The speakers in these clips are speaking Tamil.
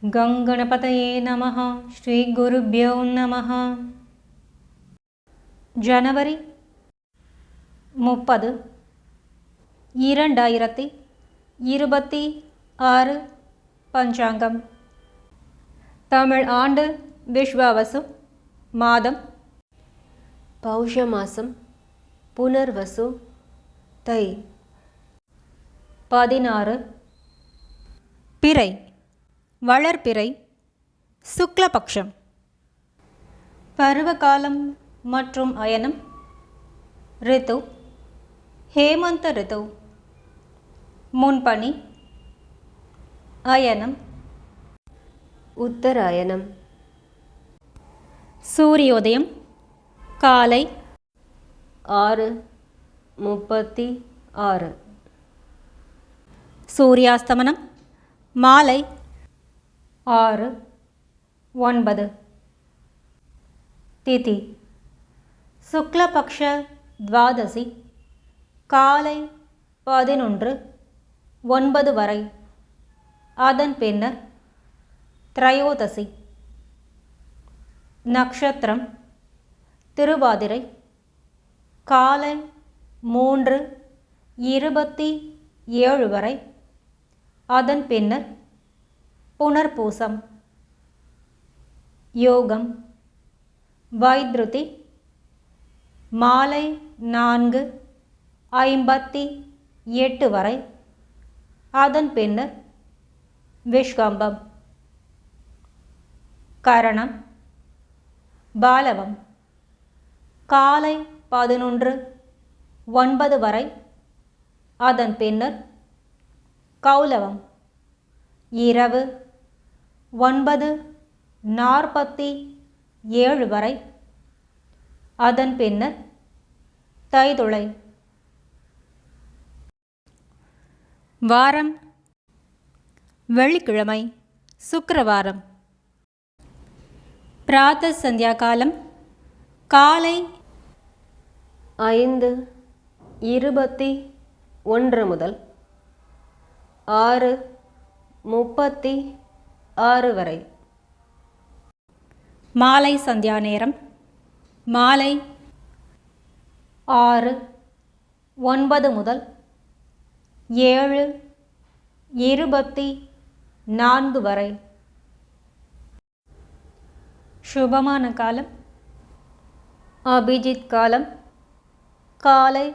गङ्गणपतये नमः. श्रीगुरुभ्यो नमः. ஜனவரி 30, 2026 பஞ்சாங்கம். தமிழ் ஆண்டு விஸ்வாவசு, மாதம் பௌஷ மாசம், புனர்வசு, தை. 16 பிறை, வளர்பிறை, சுக்லபக்ஷம். பருவகாலம் மற்றும் அயனம். ரித்து ஹேமந்த ரித்து. முன்பனி. அயனம் உத்தராயணம். சூரியோதயம் காலை 6:36. சூரியாஸ்தமனம் மாலை 6:09. திதி சுக்லபக்ஷ துவாதசி காலை 11:09 வரை. அதன் பின்னர் திரையோதசி. நக்ஷத்திரம் திருவாதிரை காலை 3:27 வரை. அதன் பின்னர் புனர்பூசம். யோகம் வைத்ருதி மாலை 4:58 வரை. அதன் பின்னர் விஷ்கம்பம். கரணம் பாலவம் காலை 11:09 வரை. அதன் பின்னர் கௌலவம் இரவு 9:47 வரை. அதன் பின்னர் தைதுளை. வாரம் வெள்ளிக்கிழமை, சுக்கிரவாரம். பிராத்த சந்தியா காலம் காலை 5:21 முதல் 6:36 வரை. மாலை சந்தியா நேரம் மாலை 6:09 முதல் 7:24 வரை. சுபமான காலம் அபிஜித் காலம் காலை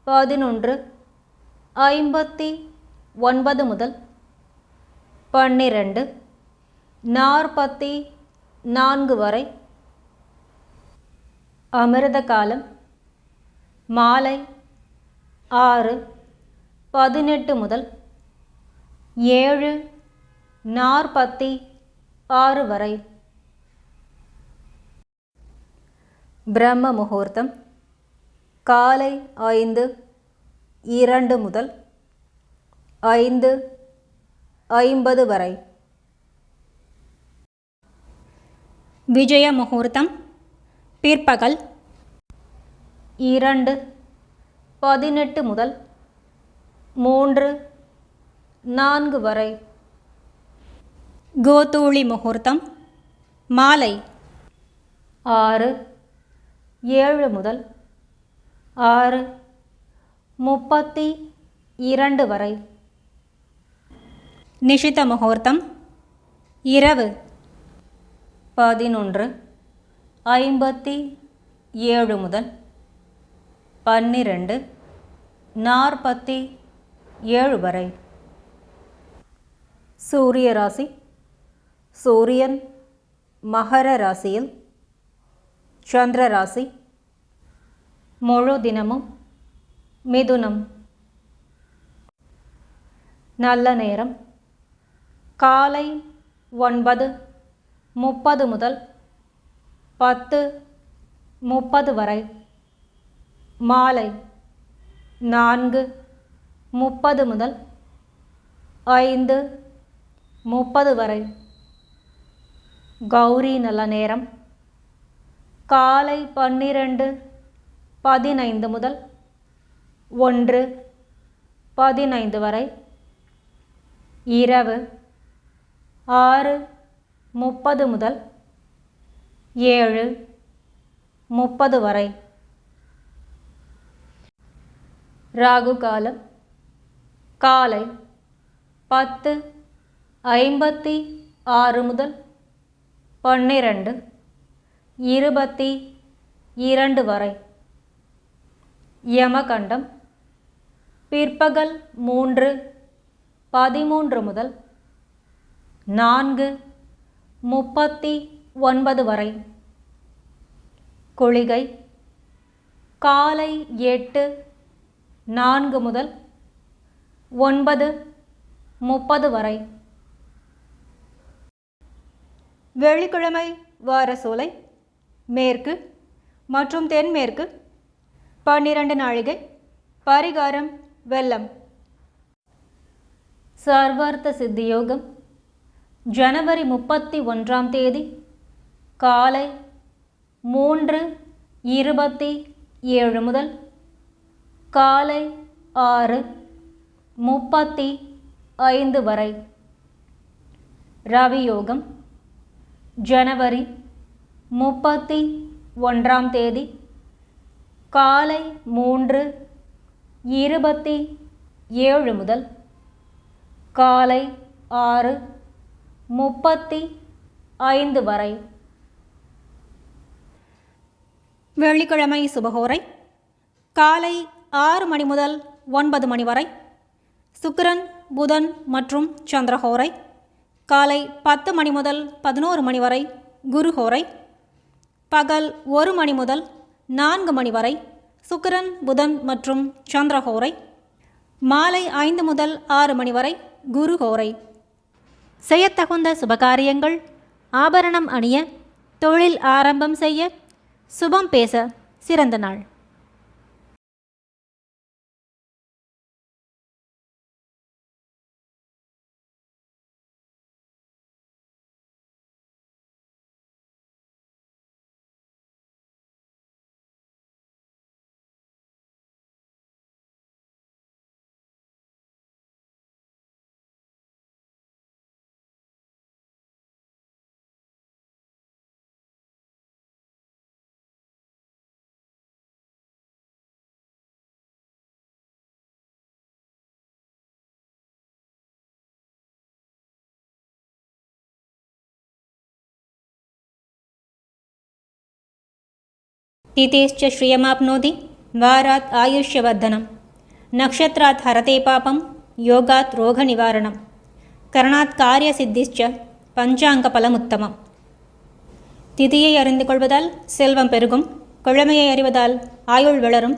11:59 முதல் 12:44 வரை. அமிர்த காலம் மாலை 6:18 முதல் 7:46 வரை. பிரம்ம முகூர்த்தம் காலை 5:02 முதல் 5:50 வரை. விஜய முகூர்த்தம் பிற்பகல் 2:18 முதல் 3:04 வரை. கோதூளி முகூர்த்தம் மாலை 6:07 முதல் 6:32 வரை. நிஷித முகூர்த்தம் இரவு 11:57 முதல் 12:47 வரை. சூரிய ராசி சூரியன் மகர ராசியில், சந்திர ராசி முழு தினமும் மிதுனம். நல்ல நேரம் காலை 9:30 முதல் 10:30 வரை. மாலை 4:30 முதல் 5:30 வரை. கௌரி நல்ல நேரம் காலை 12:15 முதல் 1:15 வரை. இரவு 6:30 முதல் 7:30 வரை. ராகு காலம் காலை 10:56 முதல் 12:22 வரை. யமகண்டம் பிற்பகல் 3:13 முதல் 4:39 வரை. குளிகை காலை 8:04 முதல் 9:30 வரை. வெள்ளிக்கிழமை வாரசோலை மேற்கு மற்றும் தென்மேற்கு 12 நாழிகை. பரிகாரம் வெள்ளம். சர்வார்த்த சித்தியோகம் ஜனவரி 31ஆம் தேதி காலை 3:27 முதல் காலை 6:35 வரை. ரவியோகம் ஜனவரி 31ஆம் தேதி காலை 3:27 முதல் காலை 6:35 வரை. வெள்ளிக்கிழமை சுபஹோரை காலை 6 மணி முதல் 9 மணி வரை. சுக்கிரன் புதன் மற்றும் சந்திரஹோரை காலை 10 மணி முதல் 11 மணி வரை. குருஹோரை பகல் 1 மணி முதல் 4 மணி வரை. சுக்கிரன் புதன் மற்றும் சந்திரஹோரை மாலை 5 முதல் 6 மணி வரை. குருஹோரை. செய்யத்தகுந்த சுபகாரியங்கள், ஆபரணம் அணிய, தொழில் ஆரம்பம் செய்ய, சுபம் பேச சிறந்த நாள். तिथेश्च श्रियमाप्नोति वारात् आयुष्यवर्धनं नक्षत्रात् हरते पापं योगात् रोगनिवारणं करणात् कार्यसिद्धिश्च பஞ்சாங்கபலமுத்தமம். திதியை அறிந்து கொள்வதால் செல்வம் பெருகும். கிழமையை அறிவதால் ஆயுள் வளரும்.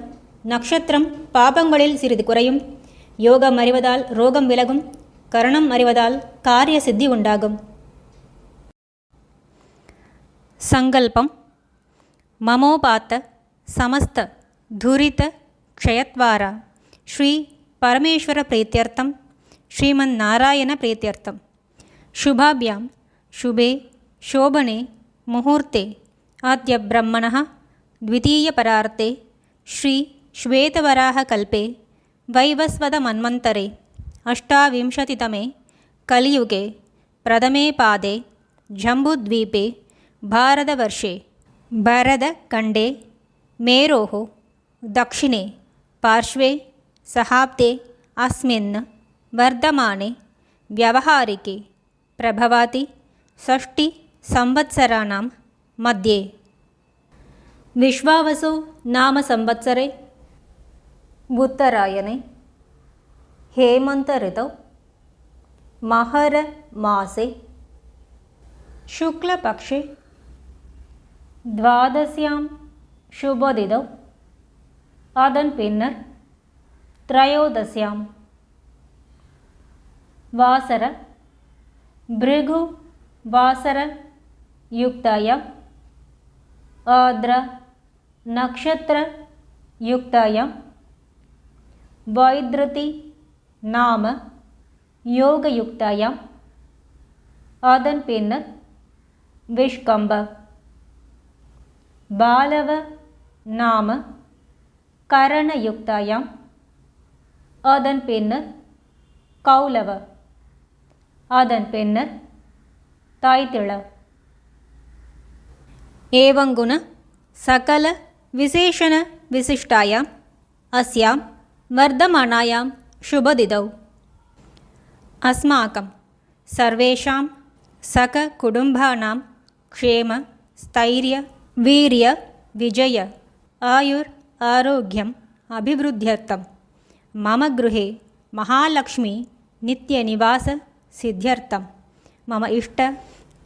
நட்சத்திரம் பாபங்களில் சிறிது குறையும். யோகம் அறிவதால் ரோகம் விலகும். கரணம் அறிவதால் காரிய சித்தி உண்டாகும். சங்கல்பம் மமோபாத்த சமஸ்த துரித க்ஷயத்வாரா ஸ்ரீ பரமேஸ்வர பிரீத்யர்த்தம் ஸ்ரீமன் நாராயண பிரீத்யர்த்தம் शुभाभ्यां शुभे शोभने मुहूर्ते अद्य ब्रह्मणः द्वितीयपरार्ते श्री श्वेतवराहकल्पे वैवस्वतमन्वन्तरे अष्टाविंशतितमे कलियुगे प्रथमे पादे जम्बूद्वीपे भारतवर्षे भरतखण्डे मेरोः दक्षिणे पार्श्वे सहाब्दे अस्मिन् वर्धमाने व्यावहारिके प्रभवाति षष्टि संवत्सराणां मध्ये विश्वावसु नाम संवत्सरे उत्तरायणे हेमन्त ऋतौ महर मासे शुक्लपक्षे द्वादश्यां शुभदिनौ அதன் பின்னர் त्रयोदश्यां वासर भृगु वासर युक्तायां आद्र नक्षत्र युक्तायां वैद्रति नाम योगयुक्तायां அதன் பின்னர் विष्कम्भ बालव नाम करणयुक्तायां அதன் பின்னர் कौलव அதன் பின்னர் ताय्तिळ एवङ्गुण सकल विशेषण विशिष्टायाम् अस्यां वर्धमानायां शुभदिदौ अस्माकं सर्वेषां सककुटुम्बानां क्षेम स्थैर्य वीर्य विजय आयुर् आरोग्यम् अभिवृद्ध्यर्थं मम गृहे महालक्ष्मी नित्यनिवास सिद्ध्यर्थं मम इष्ट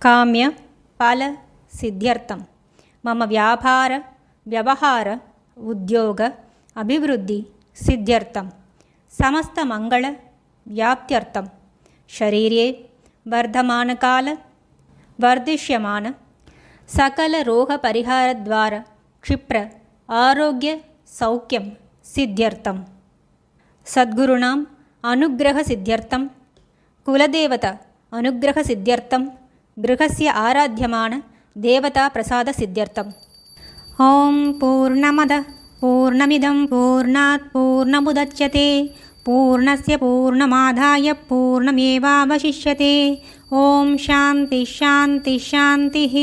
काम्य फल सिद्ध्यर्थं मम व्यापार व्यवहार उद्योग अभिवृद्धि सिद्ध्यर्थं समस्तमङ्गल व्याप्त्यर्थं शरीरे वर्धमानकाल वर्धिष्यमान सकलरोगपरिहारद्वारा क्षिप्र आरोग्य सौख्यं सिद्ध्यर्थं सद्गुरूणाम् अनुग्रहसिद्ध्यर्थं कुलदेवता अनुग्रहसिद्ध्यर्थं गृहस्य आराध्यमान देवताप्रसादसिद्ध्यर्थम् ॐ पूर्णमदः पूर्णमिदं पूर्णात् पूर्णमुदच्यते पूर्णस्य पूर्णमादाय पूर्णमेवावशिष्यते ॐ शान्तिः शान्तिः शान्तिः।